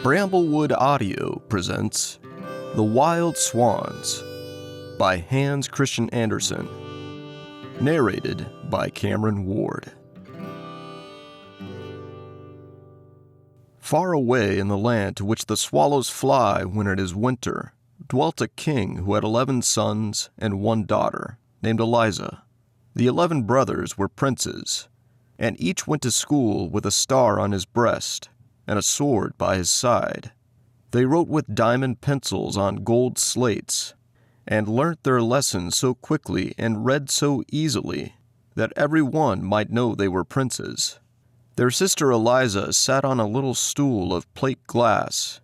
Bramblewood Audio presents The Wild Swans by Hans Christian Andersen, narrated by Cameron Ward. Far away in the land to which the swallows fly when it is winter, dwelt a king who had 11 sons and 1 daughter, named Eliza. The 11 brothers were princes, and each went to school with a star on his breast and a sword by his side. They wrote with diamond pencils on gold slates, and learnt their lessons so quickly and read so easily that every one might know they were princes. Their sister Eliza sat on a little stool of plate glass,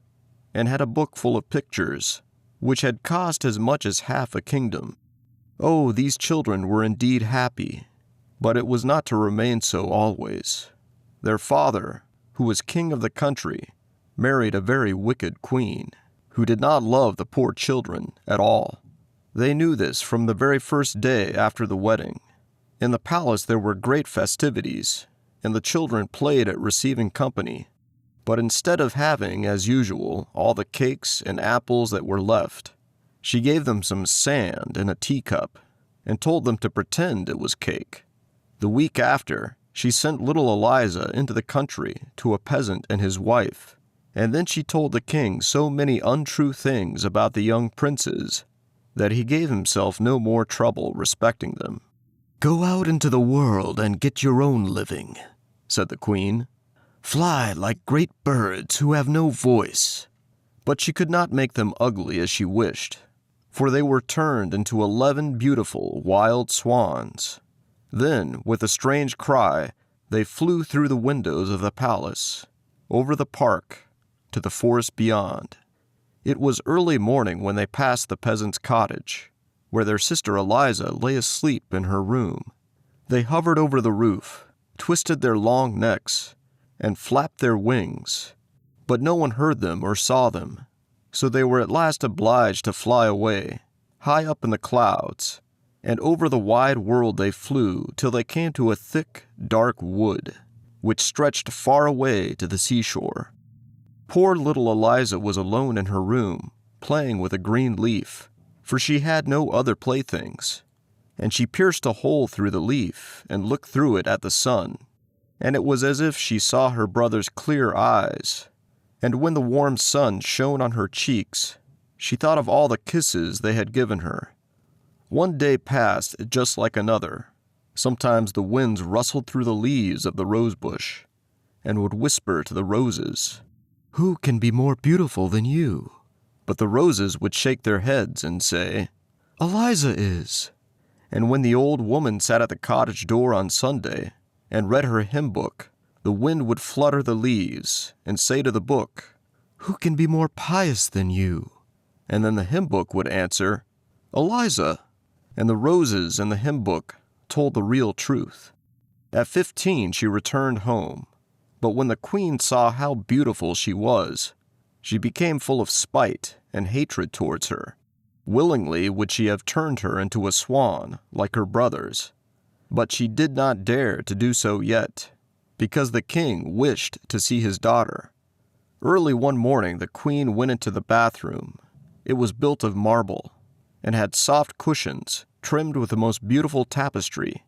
and had a book full of pictures, which had cost as much as half a kingdom. Oh, these children were indeed happy, but it was not to remain so always. Their father, who was king of the country, married a very wicked queen, who did not love the poor children at all. They knew this from the very first day after the wedding. In the palace there were great festivities, and the children played at receiving company. But instead of having, as usual, all the cakes and apples that were left, she gave them some sand in a teacup, and told them to pretend it was cake. The week after, she sent little Eliza into the country to a peasant and his wife, and then she told the king so many untrue things about the young princes that he gave himself no more trouble respecting them. "Go out into the world and get your own living," said the queen. "Fly like great birds who have no voice." But she could not make them ugly as she wished, for they were turned into 11 beautiful wild swans. Then, with a strange cry, they flew through the windows of the palace, over the park, to the forest beyond. It was early morning when they passed the peasant's cottage, where their sister Eliza lay asleep in her room. They hovered over the roof, twisted their long necks, and flapped their wings, but no one heard them or saw them, so they were at last obliged to fly away, high up in the clouds, and over the wide world they flew till they came to a thick, dark wood, which stretched far away to the seashore. Poor little Eliza was alone in her room, playing with a green leaf, for she had no other playthings, and she pierced a hole through the leaf and looked through it at the sun, and it was as if she saw her brother's clear eyes, and when the warm sun shone on her cheeks, she thought of all the kisses they had given her. One day passed just like another. Sometimes the winds rustled through the leaves of the rose bush, and would whisper to the roses, "Who can be more beautiful than you?" But the roses would shake their heads and say, "Eliza is." And when the old woman sat at the cottage door on Sunday and read her hymn book, the wind would flutter the leaves and say to the book, "Who can be more pious than you?" And then the hymn book would answer, "Eliza." And the roses in the hymn book told the real truth. At 15 she returned home, but when the queen saw how beautiful she was, she became full of spite and hatred towards her. Willingly would she have turned her into a swan like her brothers, but she did not dare to do so yet, because the king wished to see his daughter. Early one morning the queen went into the bathroom. It was built of marble, and had soft cushions trimmed with the most beautiful tapestry.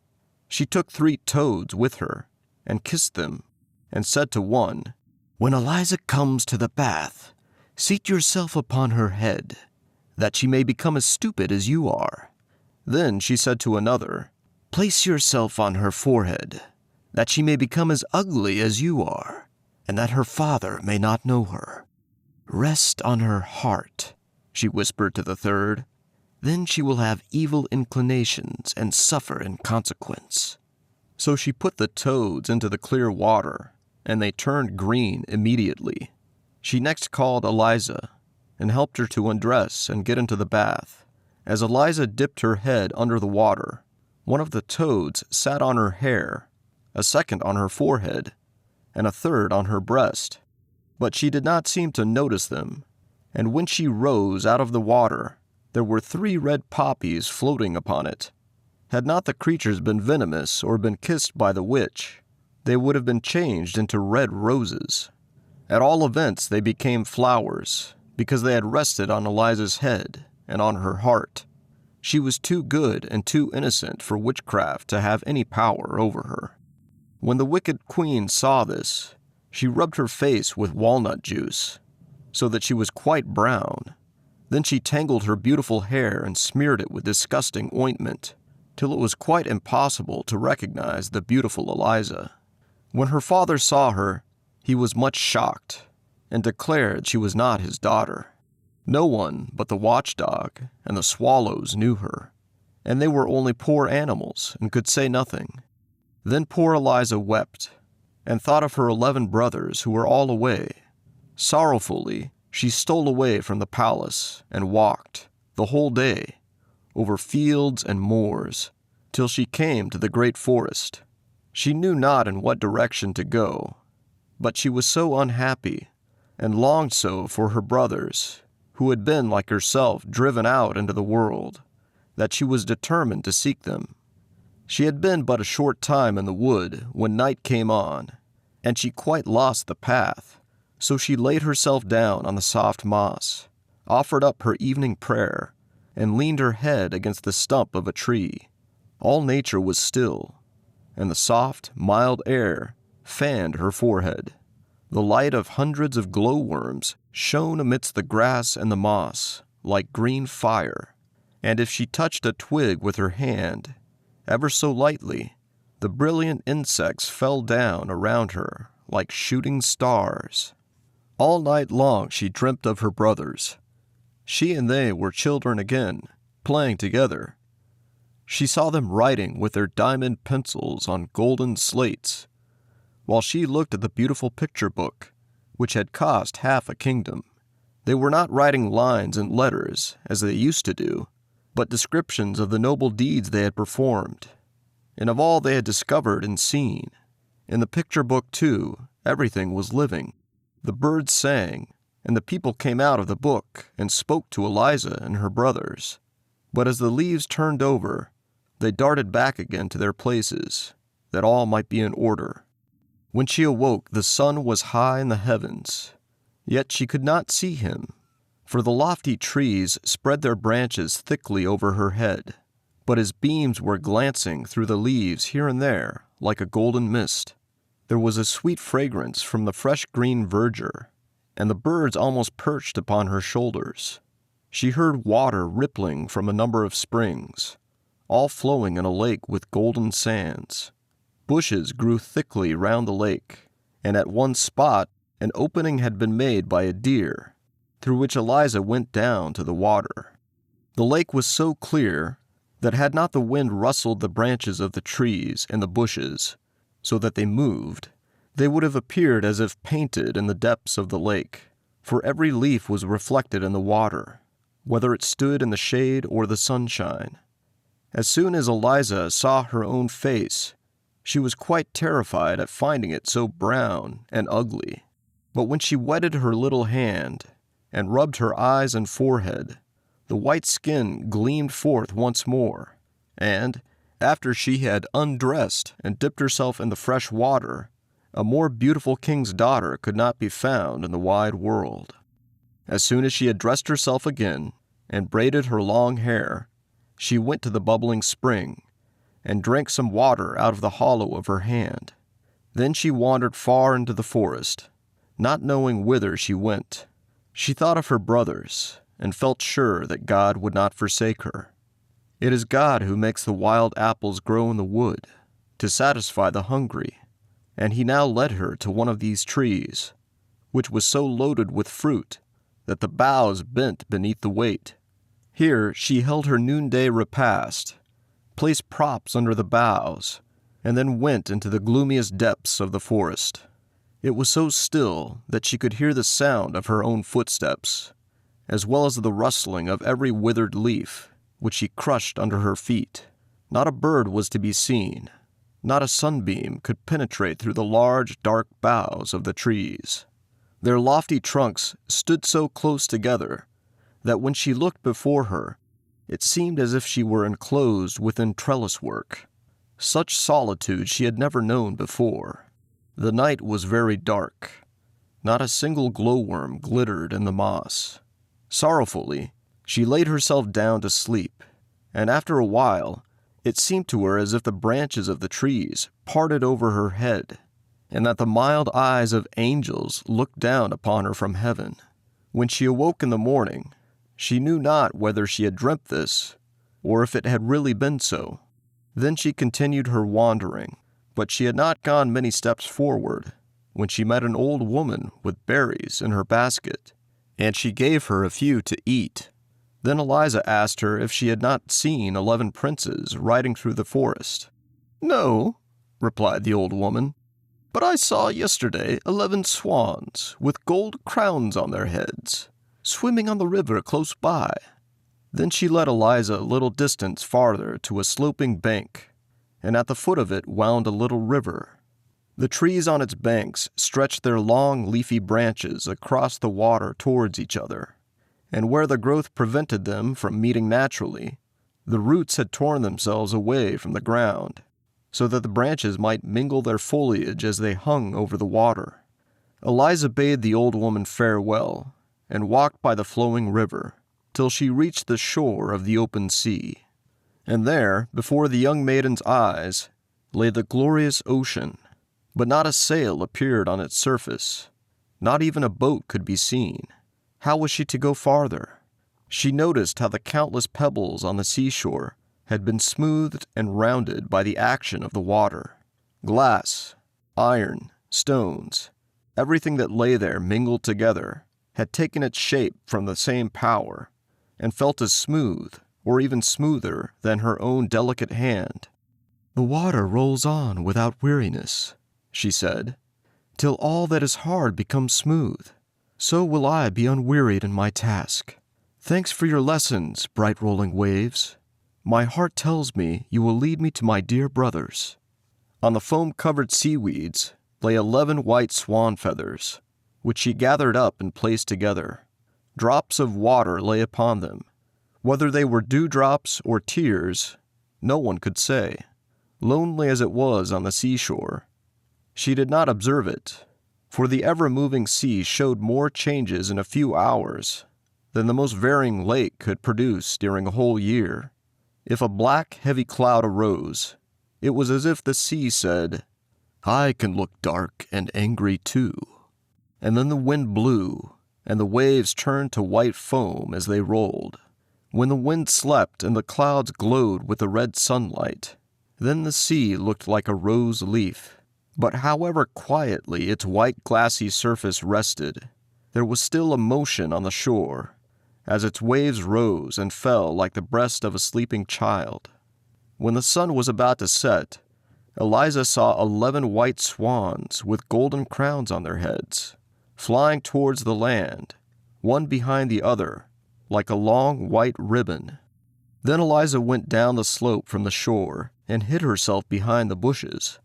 She took 3 toads with her, and kissed them, and said to one, "When Eliza comes to the bath, seat yourself upon her head, that she may become as stupid as you are." Then she said to another, "Place yourself on her forehead, that she may become as ugly as you are, and that her father may not know her. Rest on her heart," she whispered to the third. "Then she will have evil inclinations and suffer in consequence." So she put the toads into the clear water, and they turned green immediately. She next called Eliza, and helped her to undress and get into the bath. As Eliza dipped her head under the water, one of the toads sat on her hair, a second on her forehead, and a third on her breast. But she did not seem to notice them, and when she rose out of the water, there were 3 red poppies floating upon it. Had not the creatures been venomous or been kissed by the witch, they would have been changed into red roses. At all events, they became flowers, because they had rested on Eliza's head and on her heart. She was too good and too innocent for witchcraft to have any power over her. When the wicked queen saw this, she rubbed her face with walnut juice, so that she was quite brown. Then she tangled her beautiful hair and smeared it with disgusting ointment, till it was quite impossible to recognize the beautiful Eliza. When her father saw her, he was much shocked, and declared she was not his daughter. No one but the watchdog and the swallows knew her, and they were only poor animals and could say nothing. Then poor Eliza wept, and thought of her 11 brothers who were all away. Sorrowfully, she stole away from the palace and walked, the whole day, over fields and moors, till she came to the great forest. She knew not in what direction to go, but she was so unhappy, and longed so for her brothers, who had been, like herself, driven out into the world, that she was determined to seek them. She had been but a short time in the wood when night came on, and she quite lost the path, so she laid herself down on the soft moss, offered up her evening prayer, and leaned her head against the stump of a tree. All nature was still, and the soft, mild air fanned her forehead. The light of hundreds of glowworms shone amidst the grass and the moss like green fire, and if she touched a twig with her hand, ever so lightly, the brilliant insects fell down around her like shooting stars. All night long she dreamt of her brothers. She and they were children again, playing together. She saw them writing with their diamond pencils on golden slates, while she looked at the beautiful picture book, which had cost half a kingdom. They were not writing lines and letters, as they used to do, but descriptions of the noble deeds they had performed, and of all they had discovered and seen. In the picture book, too, everything was living. The birds sang, and the people came out of the book and spoke to Eliza and her brothers. But as the leaves turned over, they darted back again to their places, that all might be in order. When she awoke, the sun was high in the heavens, yet she could not see him, for the lofty trees spread their branches thickly over her head, but his beams were glancing through the leaves here and there like a golden mist. There was a sweet fragrance from the fresh green verdure, and the birds almost perched upon her shoulders. She heard water rippling from a number of springs, all flowing in a lake with golden sands. Bushes grew thickly round the lake, and at one spot an opening had been made by a deer, through which Eliza went down to the water. The lake was so clear that had not the wind rustled the branches of the trees and the bushes, so that they moved, they would have appeared as if painted in the depths of the lake, for every leaf was reflected in the water, whether it stood in the shade or the sunshine. As soon as Eliza saw her own face, she was quite terrified at finding it so brown and ugly. But when she wetted her little hand and rubbed her eyes and forehead, the white skin gleamed forth once more, and, after she had undressed and dipped herself in the fresh water, a more beautiful king's daughter could not be found in the wide world. As soon as she had dressed herself again and braided her long hair, she went to the bubbling spring and drank some water out of the hollow of her hand. Then she wandered far into the forest, not knowing whither she went. She thought of her brothers and felt sure that God would not forsake her. It is God who makes the wild apples grow in the wood to satisfy the hungry, and he now led her to one of these trees, which was so loaded with fruit that the boughs bent beneath the weight. Here she held her noonday repast, placed props under the boughs, and then went into the gloomiest depths of the forest. It was so still that she could hear the sound of her own footsteps, as well as the rustling of every withered leaf, which she crushed under her feet. Not a bird was to be seen. Not a sunbeam could penetrate through the large, dark boughs of the trees. Their lofty trunks stood so close together that when she looked before her, it seemed as if she were enclosed within trellis work. Such solitude she had never known before. The night was very dark. Not a single glowworm glittered in the moss. Sorrowfully, she laid herself down to sleep, and after a while, it seemed to her as if the branches of the trees parted over her head, and that the mild eyes of angels looked down upon her from heaven. When she awoke in the morning, she knew not whether she had dreamt this, or if it had really been so. Then she continued her wandering, but she had not gone many steps forward, when she met an old woman with berries in her basket, and she gave her a few to eat. Then Eliza asked her if she had not seen 11 princes riding through the forest. "No," replied the old woman, "but I saw yesterday 11 swans with gold crowns on their heads, swimming on the river close by." Then she led Eliza a little distance farther to a sloping bank, and at the foot of it wound a little river. The trees on its banks stretched their long leafy branches across the water towards each other, and where the growth prevented them from meeting naturally, the roots had torn themselves away from the ground, so that the branches might mingle their foliage as they hung over the water. Eliza bade the old woman farewell, and walked by the flowing river, till she reached the shore of the open sea. And there, before the young maiden's eyes, lay the glorious ocean, but not a sail appeared on its surface. Not even a boat could be seen. How was she to go farther? She noticed how the countless pebbles on the seashore had been smoothed and rounded by the action of the water. Glass, iron, stones, everything that lay there mingled together, had taken its shape from the same power, and felt as smooth, or even smoother, than her own delicate hand. "The water rolls on without weariness," she said, "till all that is hard becomes smooth. So will I be unwearied in my task. Thanks for your lessons, bright rolling waves. My heart tells me you will lead me to my dear brothers." On the foam-covered seaweeds lay 11 white swan feathers, which she gathered up and placed together. Drops of water lay upon them. Whether they were dewdrops or tears, no one could say. Lonely as it was on the seashore, she did not observe it, for the ever-moving sea showed more changes in a few hours than the most varying lake could produce during a whole year. If a black, heavy cloud arose, it was as if the sea said, "I can look dark and angry too." And then the wind blew, and the waves turned to white foam as they rolled. When the wind slept and the clouds glowed with the red sunlight, then the sea looked like a rose leaf. But however quietly its white glassy surface rested, there was still a motion on the shore, as its waves rose and fell like the breast of a sleeping child. When the sun was about to set, Eliza saw 11 white swans with golden crowns on their heads, flying towards the land, one behind the other, like a long white ribbon. Then Eliza went down the slope from the shore and hid herself behind the bushes.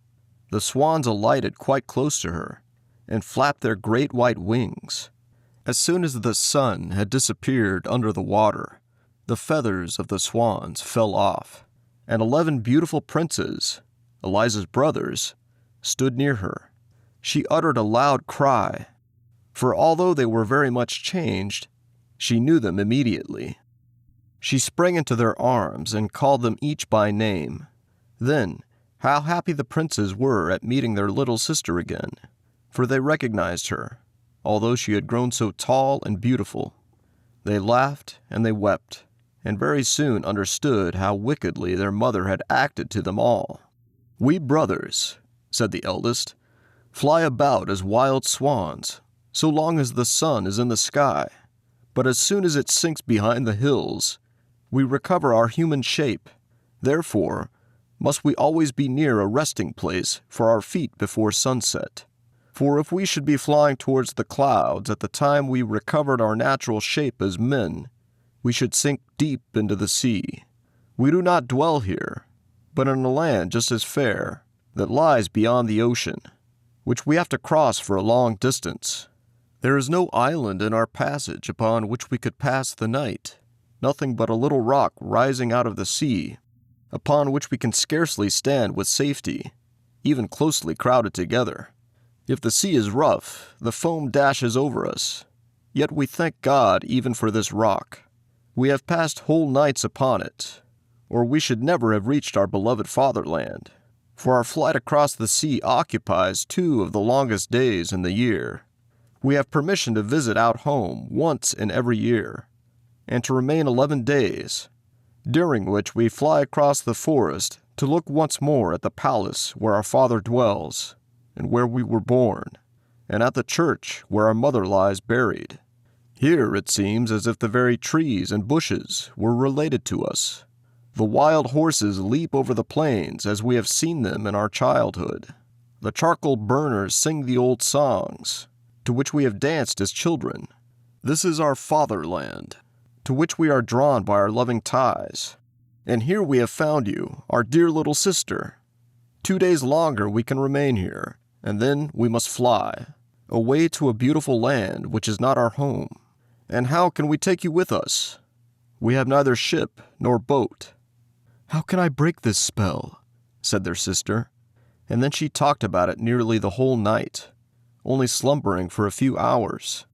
The swans alighted quite close to her, and flapped their great white wings. As soon as the sun had disappeared under the water, the feathers of the swans fell off, and 11 beautiful princes, Eliza's brothers, stood near her. She uttered a loud cry, for although they were very much changed, she knew them immediately. She sprang into their arms and called them each by name. Then, how happy the princes were at meeting their little sister again, for they recognized her, although she had grown so tall and beautiful. They laughed and they wept, and very soon understood how wickedly their mother had acted to them all. "We brothers," said the eldest, "fly about as wild swans, so long as the sun is in the sky. But as soon as it sinks behind the hills, we recover our human shape. Therefore, must we always be near a resting place for our feet before sunset. For if we should be flying towards the clouds at the time we recovered our natural shape as men, we should sink deep into the sea. We do not dwell here, but in a land just as fair, that lies beyond the ocean, which we have to cross for a long distance. There is no island in our passage upon which we could pass the night, nothing but a little rock rising out of the sea, upon which we can scarcely stand with safety, even closely crowded together. If the sea is rough, the foam dashes over us. Yet we thank God even for this rock. We have passed whole nights upon it, or we should never have reached our beloved fatherland, for our flight across the sea occupies 2 of the longest days in the year. We have permission to visit out home once in every year, and to remain 11 days, during which we fly across the forest to look once more at the palace where our father dwells, and where we were born, and at the church where our mother lies buried. Here it seems as if the very trees and bushes were related to us. The wild horses leap over the plains as we have seen them in our childhood. The charcoal burners sing the old songs, to which we have danced as children. This is our fatherland, to which we are drawn by our loving ties. And here we have found you, our dear little sister. 2 days longer we can remain here, and then we must fly, away to a beautiful land which is not our home. And how can we take you with us? We have neither ship nor boat. How can I break this spell? Said their sister, and then she talked about it nearly the whole night, only slumbering for a few hours.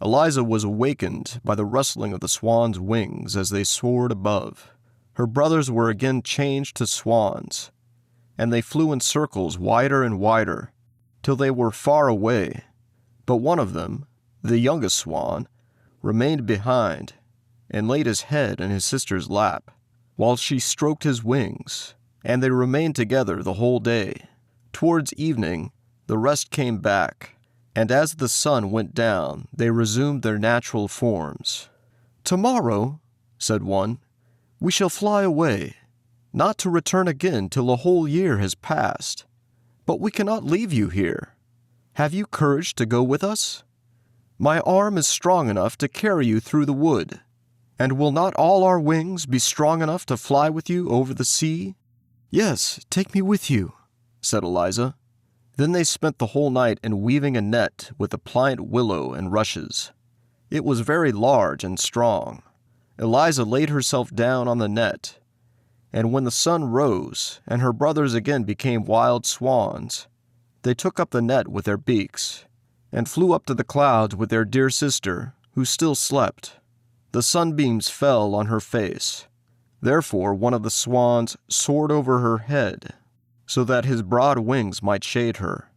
Eliza was awakened by the rustling of the swans' wings as they soared above. Her brothers were again changed to swans, and they flew in circles wider and wider, till they were far away. But one of them, the youngest swan, remained behind, and laid his head in his sister's lap, while she stroked his wings, and they remained together the whole day. Towards evening, the rest came back, and as the sun went down, they resumed their natural forms. "Tomorrow," said one, "we shall fly away, not to return again till a whole year has passed. But we cannot leave you here. Have you courage to go with us? My arm is strong enough to carry you through the wood, and will not all our wings be strong enough to fly with you over the sea?" "Yes, take me with you," said Eliza. Then they spent the whole night in weaving a net with the pliant willow and rushes. It was very large and strong. Eliza laid herself down on the net, and when the sun rose and her brothers again became wild swans, they took up the net with their beaks, and flew up to the clouds with their dear sister, who still slept. The sunbeams fell on her face. Therefore one of the swans soared over her head, so that his broad wings might shade her.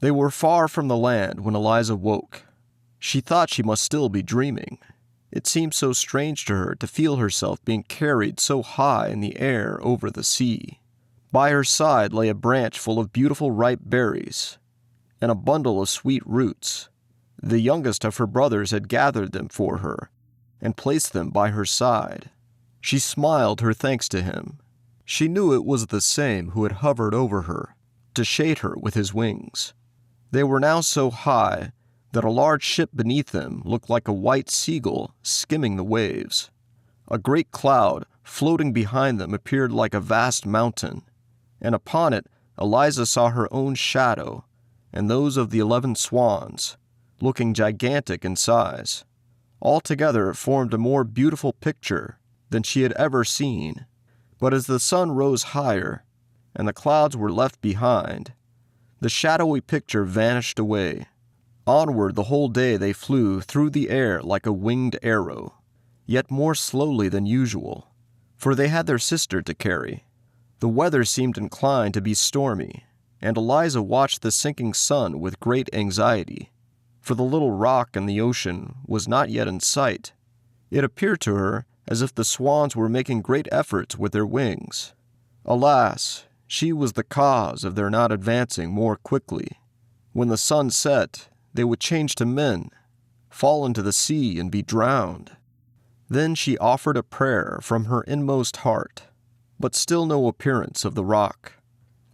They were far from the land when Eliza woke. She thought she must still be dreaming. It seemed so strange to her to feel herself being carried so high in the air over the sea. By her side lay a branch full of beautiful ripe berries, and a bundle of sweet roots. The youngest of her brothers had gathered them for her, and placed them by her side. She smiled her thanks to him. She knew it was the same who had hovered over her, to shade her with his wings. They were now so high that a large ship beneath them looked like a white seagull skimming the waves. A great cloud floating behind them appeared like a vast mountain, and upon it Eliza saw her own shadow, and those of the 11 swans, looking gigantic in size. Altogether it formed a more beautiful picture than she had ever seen. But as the sun rose higher, and the clouds were left behind, the shadowy picture vanished away. Onward the whole day they flew through the air like a winged arrow, yet more slowly than usual, for they had their sister to carry. The weather seemed inclined to be stormy, and Eliza watched the sinking sun with great anxiety, for the little rock in the ocean was not yet in sight. It appeared to her as if the swans were making great efforts with their wings. Alas, she was the cause of their not advancing more quickly. When the sun set, they would change to men, fall into the sea and be drowned. Then she offered a prayer from her inmost heart, but still no appearance of the rock.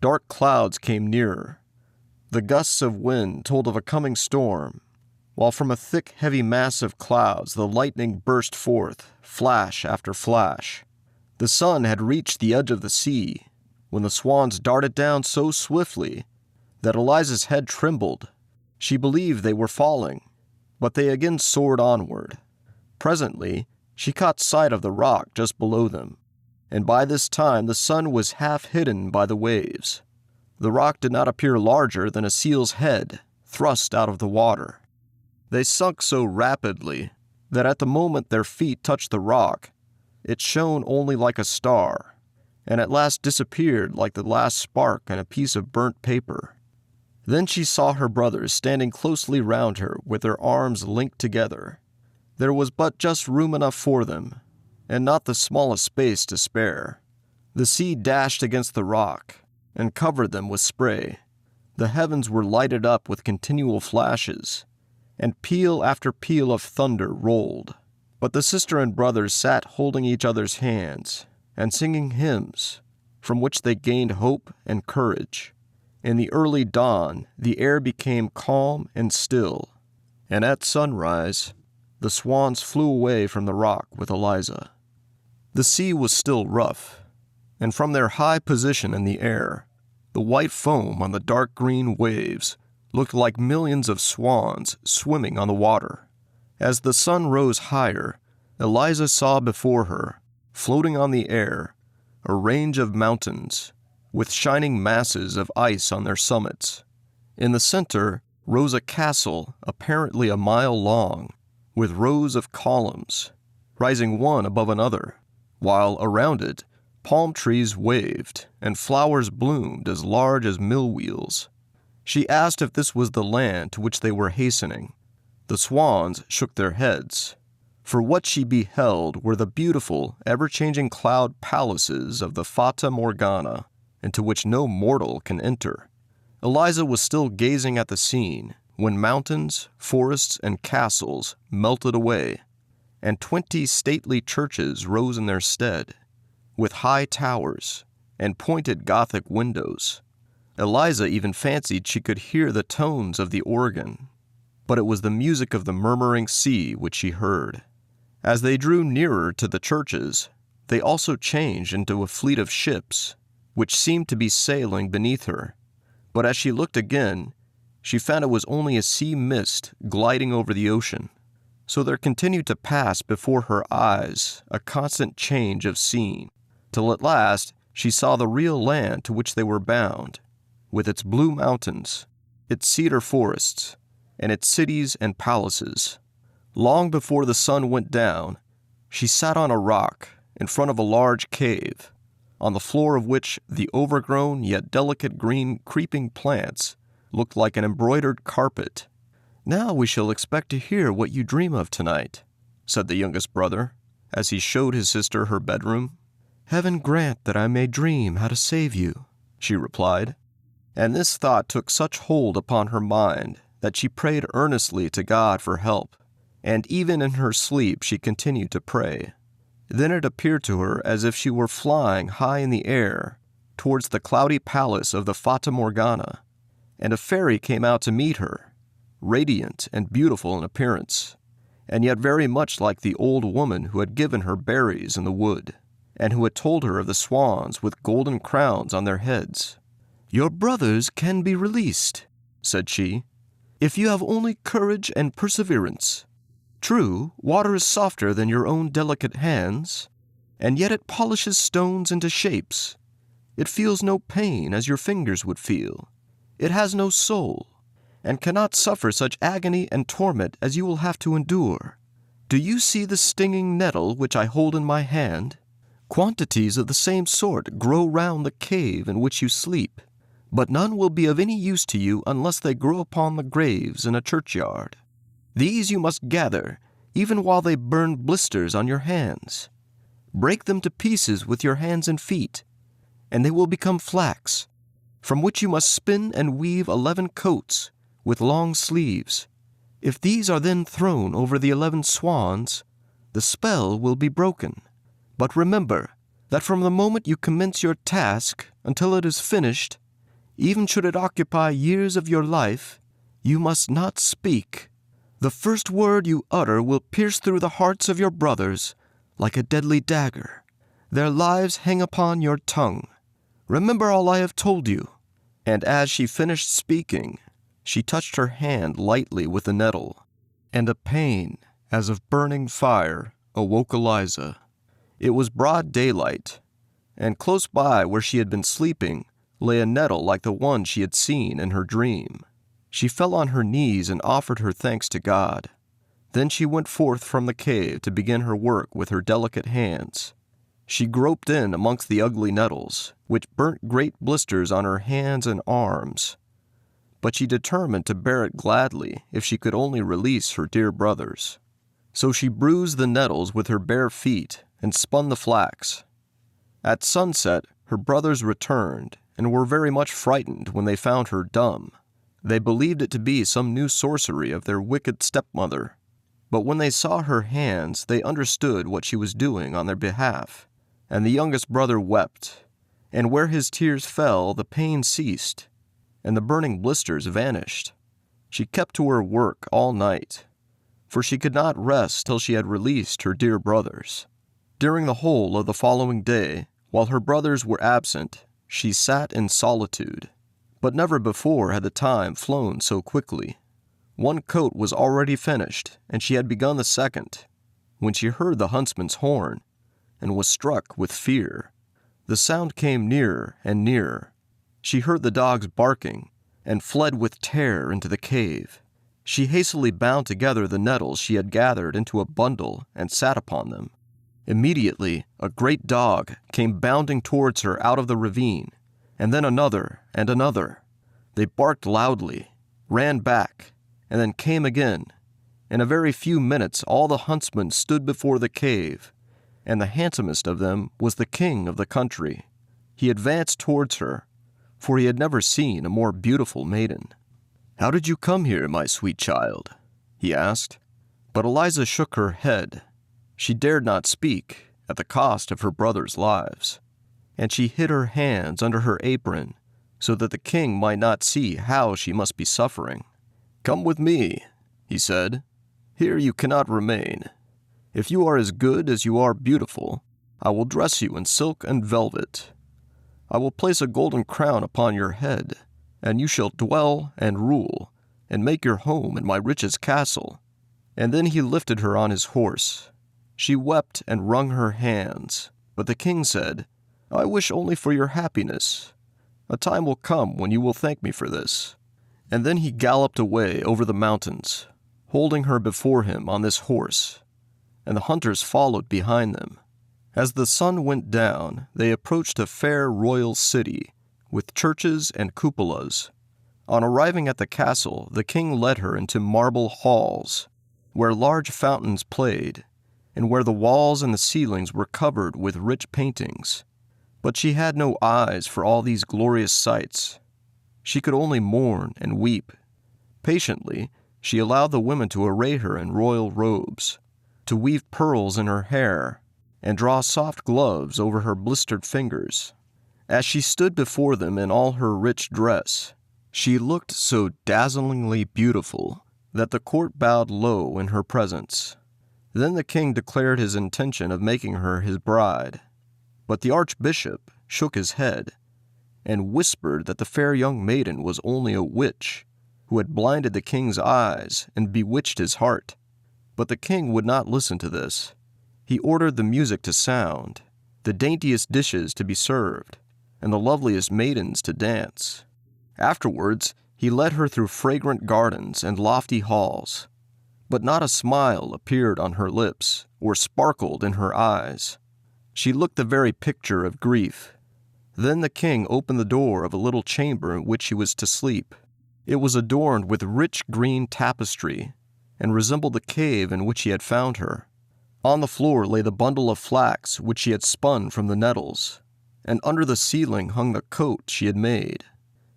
Dark clouds came nearer. The gusts of wind told of a coming storm, while from a thick, heavy mass of clouds the lightning burst forth, flash after flash. The sun had reached the edge of the sea, when the swans darted down so swiftly that Eliza's head trembled. She believed they were falling, but they again soared onward. Presently, she caught sight of the rock just below them, and by this time the sun was half hidden by the waves. The rock did not appear larger than a seal's head, thrust out of the water. They sunk so rapidly that at the moment their feet touched the rock, it shone only like a star, and at last disappeared like the last spark in a piece of burnt paper. Then she saw her brothers standing closely round her with their arms linked together. There was but just room enough for them, and not the smallest space to spare. The sea dashed against the rock and covered them with spray. The heavens were lighted up with continual flashes, and peal after peal of thunder rolled. But the sister and brothers sat holding each other's hands and singing hymns, from which they gained hope and courage. In the early dawn, the air became calm and still, and at sunrise, the swans flew away from the rock with Eliza. The sea was still rough, and from their high position in the air, the white foam on the dark green waves looked like millions of swans swimming on the water. As the sun rose higher, Eliza saw before her, floating on the air, a range of mountains, with shining masses of ice on their summits. In the center rose a castle apparently a mile long, with rows of columns, rising one above another, while around it palm trees waved and flowers bloomed as large as mill wheels. She asked if this was the land to which they were hastening. The swans shook their heads, for what she beheld were the beautiful, ever-changing cloud palaces of the Fata Morgana, into which no mortal can enter. Eliza was still gazing at the scene when mountains, forests, and castles melted away, and 20 stately churches rose in their stead, with high towers and pointed Gothic windows. Eliza even fancied she could hear the tones of the organ, but it was the music of the murmuring sea which she heard. As they drew nearer to the churches, they also changed into a fleet of ships, which seemed to be sailing beneath her. But as she looked again, she found it was only a sea mist gliding over the ocean. So there continued to pass before her eyes a constant change of scene, till at last she saw the real land to which they were bound, with its blue mountains, its cedar forests, and its cities and palaces. Long before the sun went down, she sat on a rock in front of a large cave, on the floor of which the overgrown yet delicate green creeping plants looked like an embroidered carpet. "Now we shall expect to hear what you dream of tonight," said the youngest brother, as he showed his sister her bedroom. "Heaven grant that I may dream how to save you," she replied. And this thought took such hold upon her mind that she prayed earnestly to God for help, and even in her sleep she continued to pray. Then it appeared to her as if she were flying high in the air towards the cloudy palace of the Fata Morgana, and a fairy came out to meet her, radiant and beautiful in appearance, and yet very much like the old woman who had given her berries in the wood, and who had told her of the swans with golden crowns on their heads. "Your brothers can be released," said she, "if you have only courage and perseverance. True, water is softer than your own delicate hands, and yet it polishes stones into shapes. It feels no pain as your fingers would feel. It has no soul, and cannot suffer such agony and torment as you will have to endure. Do you see the stinging nettle which I hold in my hand? Quantities of the same sort grow round the cave in which you sleep, but none will be of any use to you unless they grow upon the graves in a churchyard. These you must gather, even while they burn blisters on your hands. Break them to pieces with your hands and feet, and they will become flax, from which you must spin and weave 11 coats with long sleeves. If these are then thrown over the 11 swans, the spell will be broken. But remember that from the moment you commence your task until it is finished, even should it occupy years of your life, you must not speak. The first word you utter will pierce through the hearts of your brothers like a deadly dagger. Their lives hang upon your tongue. Remember all I have told you." And as she finished speaking, she touched her hand lightly with the nettle, and a pain, as of burning fire, awoke Eliza. It was broad daylight, and close by where she had been sleeping lay a nettle like the one she had seen in her dream. She fell on her knees and offered her thanks to God. Then she went forth from the cave to begin her work with her delicate hands. She groped in amongst the ugly nettles, which burnt great blisters on her hands and arms. But she determined to bear it gladly if she could only release her dear brothers. So she bruised the nettles with her bare feet and spun the flax. At sunset, her brothers returned and were very much frightened when they found her dumb. They believed it to be some new sorcery of their wicked stepmother. But when they saw her hands, they understood what she was doing on their behalf. And the youngest brother wept, and where his tears fell, the pain ceased, and the burning blisters vanished. She kept to her work all night, for she could not rest till she had released her dear brothers. During the whole of the following day, while her brothers were absent, she sat in solitude. But never before had the time flown so quickly. One coat was already finished, and she had begun the second, when she heard the huntsman's horn, and was struck with fear. The sound came nearer and nearer. She heard the dogs barking, and fled with terror into the cave. She hastily bound together the nettles she had gathered into a bundle and sat upon them. Immediately, a great dog came bounding towards her out of the ravine, and then another and another. They barked loudly, ran back, and then came again. In a very few minutes all the huntsmen stood before the cave, and the handsomest of them was the king of the country. He advanced towards her, for he had never seen a more beautiful maiden. "How did you come here, my sweet child?" he asked. But Eliza shook her head. She dared not speak, at the cost of her brothers' lives, and she hid her hands under her apron, so that the king might not see how she must be suffering. "Come with me," he said. "Here you cannot remain. If you are as good as you are beautiful, I will dress you in silk and velvet. I will place a golden crown upon your head, and you shall dwell and rule, and make your home in my richest castle." And then he lifted her on his horse. She wept and wrung her hands, but the king said, "I wish only for your happiness. A time will come when you will thank me for this." And then he galloped away over the mountains, holding her before him on this horse, and the hunters followed behind them. As the sun went down, they approached a fair royal city, with churches and cupolas. On arriving at the castle, the king led her into marble halls, where large fountains played, and where the walls and the ceilings were covered with rich paintings. But she had no eyes for all these glorious sights. She could only mourn and weep. Patiently, she allowed the women to array her in royal robes, to weave pearls in her hair, and draw soft gloves over her blistered fingers. As she stood before them in all her rich dress, she looked so dazzlingly beautiful that the court bowed low in her presence. Then the king declared his intention of making her his bride. But the archbishop shook his head and whispered that the fair young maiden was only a witch who had blinded the king's eyes and bewitched his heart. But the king would not listen to this. He ordered the music to sound, the daintiest dishes to be served, and the loveliest maidens to dance. Afterwards, he led her through fragrant gardens and lofty halls, but not a smile appeared on her lips or sparkled in her eyes. She looked the very picture of grief. Then the king opened the door of a little chamber in which she was to sleep. It was adorned with rich green tapestry, and resembled the cave in which he had found her. On the floor lay the bundle of flax which she had spun from the nettles, and under the ceiling hung the coat she had made.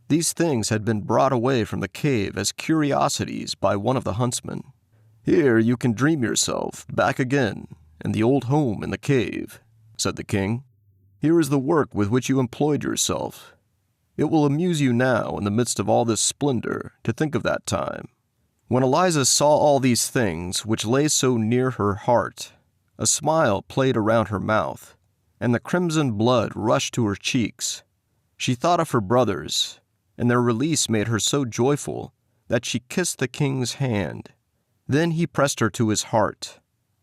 These things had been brought away from the cave as curiosities by one of the huntsmen. "Here you can dream yourself back again in the old home in the cave," said the king. "Here is the work with which you employed yourself. It will amuse you now in the midst of all this splendor to think of that time." When Eliza saw all these things which lay so near her heart, a smile played around her mouth, and the crimson blood rushed to her cheeks. She thought of her brothers, and their release made her so joyful that she kissed the king's hand. Then he pressed her to his heart.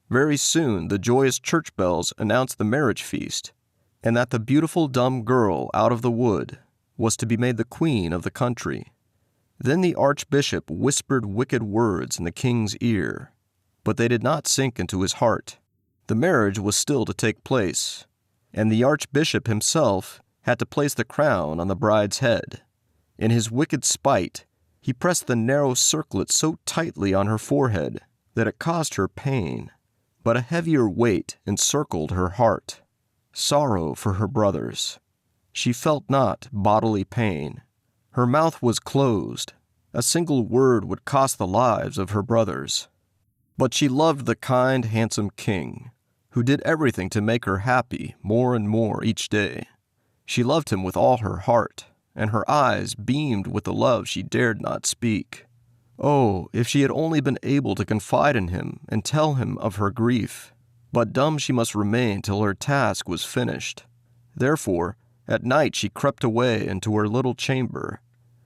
Very soon the joyous church bells announced the marriage feast, and that the beautiful dumb girl out of the wood was to be made the queen of the country. Then the archbishop whispered wicked words in the king's ear, but they did not sink into his heart. The marriage was still to take place, and the archbishop himself had to place the crown on the bride's head. In his wicked spite, he pressed the narrow circlet so tightly on her forehead that it caused her pain, but a heavier weight encircled her heart, sorrow for her brothers. She felt not bodily pain. Her mouth was closed. A single word would cost the lives of her brothers. But she loved the kind, handsome king, who did everything to make her happy more and more each day. She loved him with all her heart, and her eyes beamed with the love she dared not speak. Oh, if she had only been able to confide in him and tell him of her grief! But dumb she must remain till her task was finished. Therefore, at night she crept away into her little chamber,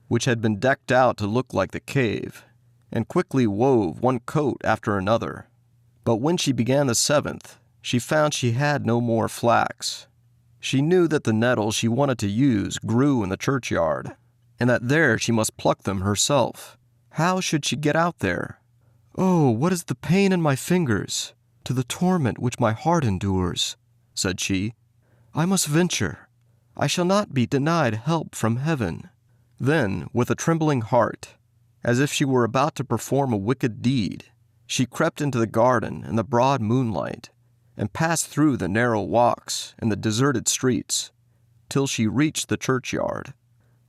which had been decked out to look like the cave, and quickly wove one coat after another. But when she began the seventh, she found she had no more flax. She knew that the nettles she wanted to use grew in the churchyard, and that there she must pluck them herself. How should she get out there? "Oh, what is the pain in my fingers, to the torment which my heart endures?" said she. "I must venture. I shall not be denied help from heaven." Then, with a trembling heart, as if she were about to perform a wicked deed, she crept into the garden in the broad moonlight, and passed through the narrow walks and the deserted streets, till she reached the churchyard.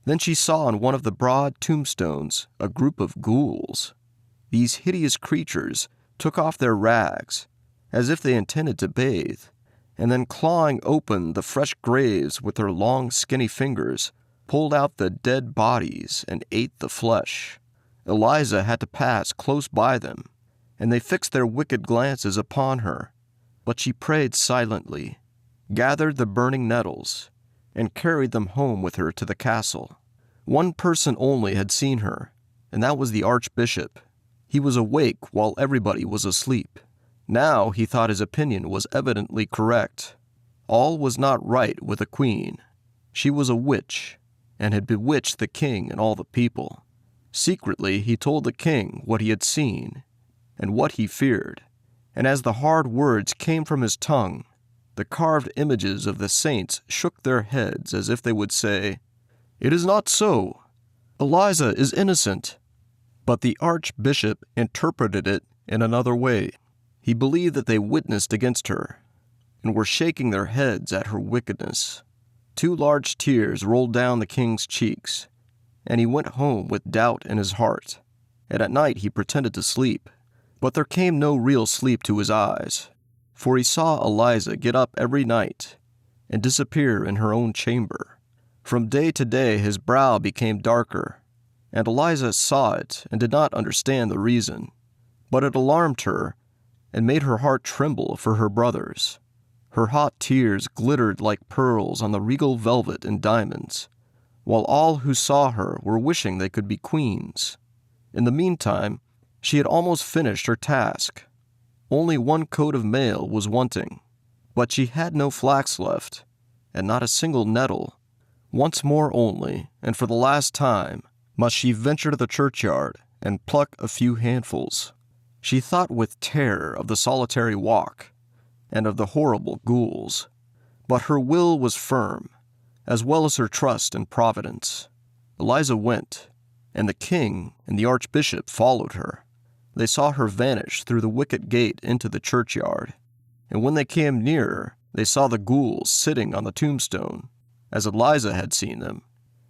Then she saw on one of the broad tombstones a group of ghouls. These hideous creatures took off their rags, as if they intended to bathe, and then clawing open the fresh graves with their long skinny fingers, pulled out the dead bodies and ate the flesh. Eliza had to pass close by them, and they fixed their wicked glances upon her. But she prayed silently, gathered the burning nettles, and carried them home with her to the castle. One person only had seen her, and that was the archbishop. He was awake while everybody was asleep. Now he thought his opinion was evidently correct. All was not right with the queen. She was a witch, and had bewitched the king and all the people. Secretly he told the king what he had seen, and what he feared, and as the hard words came from his tongue, the carved images of the saints shook their heads as if they would say, "It is not so. Eliza is innocent." But the archbishop interpreted it in another way. He believed that they witnessed against her, and were shaking their heads at her wickedness. 2 large tears rolled down the king's cheeks, and he went home with doubt in his heart, and at night he pretended to sleep. But there came no real sleep to his eyes, for he saw Eliza get up every night and disappear in her own chamber. From day to day his brow became darker, and Eliza saw it and did not understand the reason. But it alarmed her and made her heart tremble for her brothers. Her hot tears glittered like pearls on the regal velvet and diamonds, while all who saw her were wishing they could be queens. In the meantime, she had almost finished her task. Only 1 coat of mail was wanting, but she had no flax left, and not a single nettle. Once more only, and for the last time, must she venture to the churchyard and pluck a few handfuls. She thought with terror of the solitary walk, and of the horrible ghouls. But her will was firm, as well as her trust in Providence. Eliza went, and the king and the archbishop followed her. They saw her vanish through the wicket gate into the churchyard, and when they came nearer, they saw the ghouls sitting on the tombstone, as Eliza had seen them,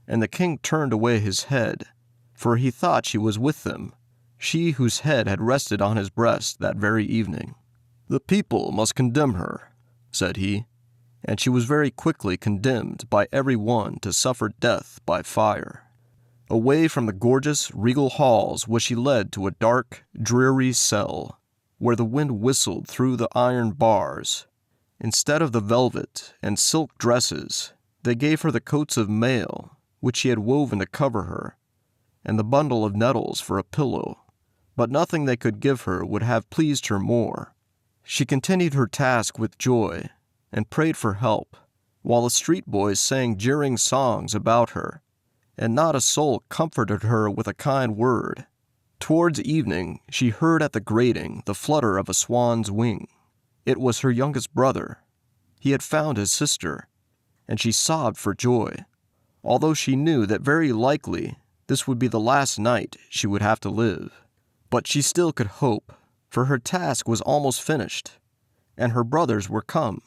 and the king turned away his head, for he thought she was with them, she whose head had rested on his breast that very evening. "The people must condemn her," said he, and she was very quickly condemned by every one to suffer death by fire. Away from the gorgeous, regal halls was she led to a dark, dreary cell, where the wind whistled through the iron bars. Instead of the velvet and silk dresses, they gave her the coats of mail, which she had woven to cover her, and the bundle of nettles for a pillow. But nothing they could give her would have pleased her more. She continued her task with joy, and prayed for help, while the street boys sang jeering songs about her, and not a soul comforted her with a kind word. Towards evening, she heard at the grating the flutter of a swan's wing. It was her youngest brother. He had found his sister, and she sobbed for joy, although she knew that very likely this would be the last night she would have to live. But she still could hope, for her task was almost finished, and her brothers were come.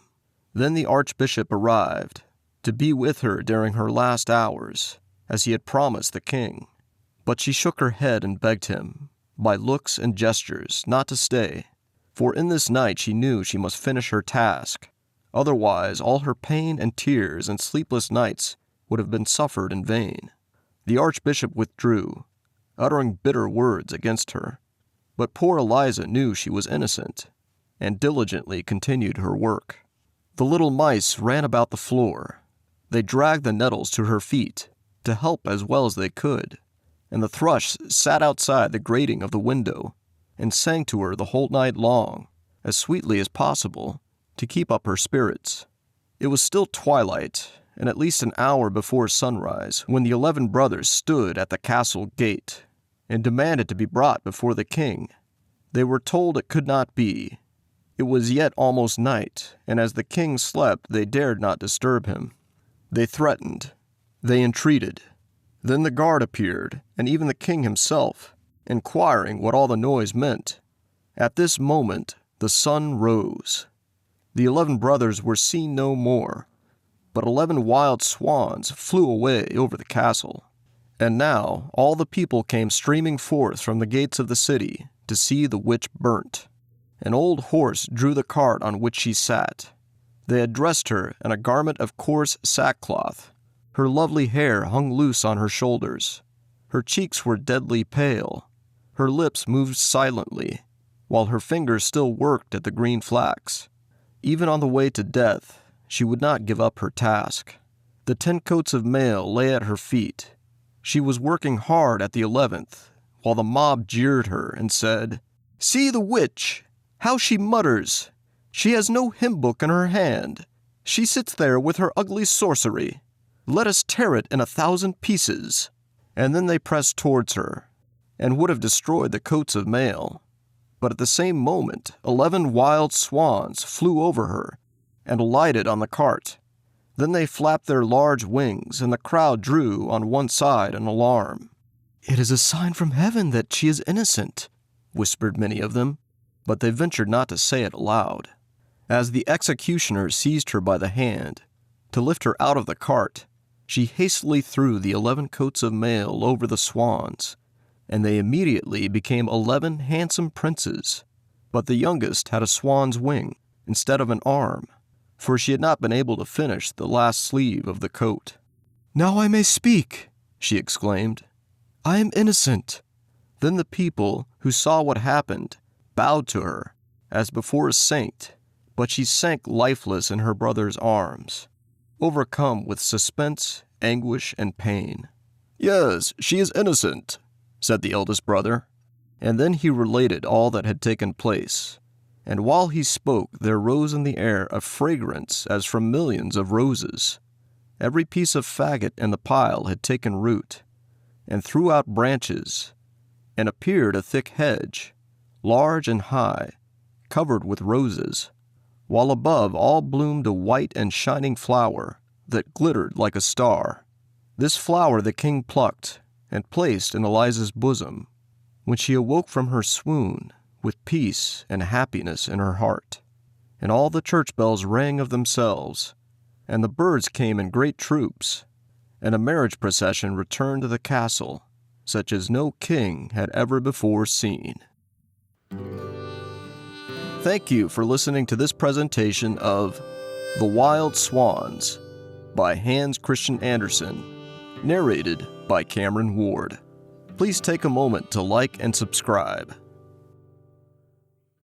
Then the archbishop arrived, to be with her during her last hours, as he had promised the king. But she shook her head and begged him, by looks and gestures, not to stay, for in this night she knew she must finish her task. Otherwise, all her pain and tears and sleepless nights would have been suffered in vain. The archbishop withdrew, uttering bitter words against her. But poor Eliza knew she was innocent, and diligently continued her work. The little mice ran about the floor. They dragged the nettles to her feet, to help as well as they could, and the thrush sat outside the grating of the window, and sang to her the whole night long, as sweetly as possible, to keep up her spirits. It was still twilight, and at least an hour before sunrise, when the 11 brothers stood at the castle gate, and demanded to be brought before the king. They were told it could not be. It was yet almost night, and as the king slept, they dared not disturb him. They threatened. They entreated. Then the guard appeared, and even the king himself, inquiring what all the noise meant. At this moment, the sun rose. The 11 brothers were seen no more, but 11 wild swans flew away over the castle. And now all the people came streaming forth from the gates of the city to see the witch burnt. An old horse drew the cart on which she sat. They had dressed her in a garment of coarse sackcloth. Her lovely hair hung loose on her shoulders. Her cheeks were deadly pale. Her lips moved silently, while her fingers still worked at the green flax. Even on the way to death, she would not give up her task. The 10 coats of mail lay at her feet. She was working hard at the 11th, while the mob jeered her and said, "See the witch! How she mutters! She has no hymn book in her hand. She sits there with her ugly sorcery. Let us tear it in 1,000 pieces." And then they pressed towards her, and would have destroyed the coats of mail. But at the same moment, 11 wild swans flew over her and alighted on the cart. Then they flapped their large wings, and the crowd drew on one side in alarm. "It is a sign from heaven that she is innocent," whispered many of them, but they ventured not to say it aloud. As the executioner seized her by the hand, to lift her out of the cart, she hastily threw the 11 coats of mail over the swans, and they immediately became 11 handsome princes. But the youngest had a swan's wing instead of an arm, for she had not been able to finish the last sleeve of the coat. "Now I may speak," she exclaimed. "I am innocent." Then the people, who saw what happened, bowed to her, as before a saint, but she sank lifeless in her brother's arms, overcome with suspense, anguish, and pain. "Yes, she is innocent," said the eldest brother, and then he related all that had taken place. And while he spoke, there rose in the air a fragrance as from millions of roses. Every piece of faggot in the pile had taken root, and threw out branches, and appeared a thick hedge, large and high, covered with roses, while above all bloomed a white and shining flower that glittered like a star. This flower the king plucked and placed in Eliza's bosom, when she awoke from her swoon with peace and happiness in her heart. And all the church bells rang of themselves, and the birds came in great troops, and a marriage procession returned to the castle, such as no king had ever before seen. Thank you for listening to this presentation of The Wild Swans by Hans Christian Andersen, narrated by Cameron Ward. Please take a moment to like and subscribe.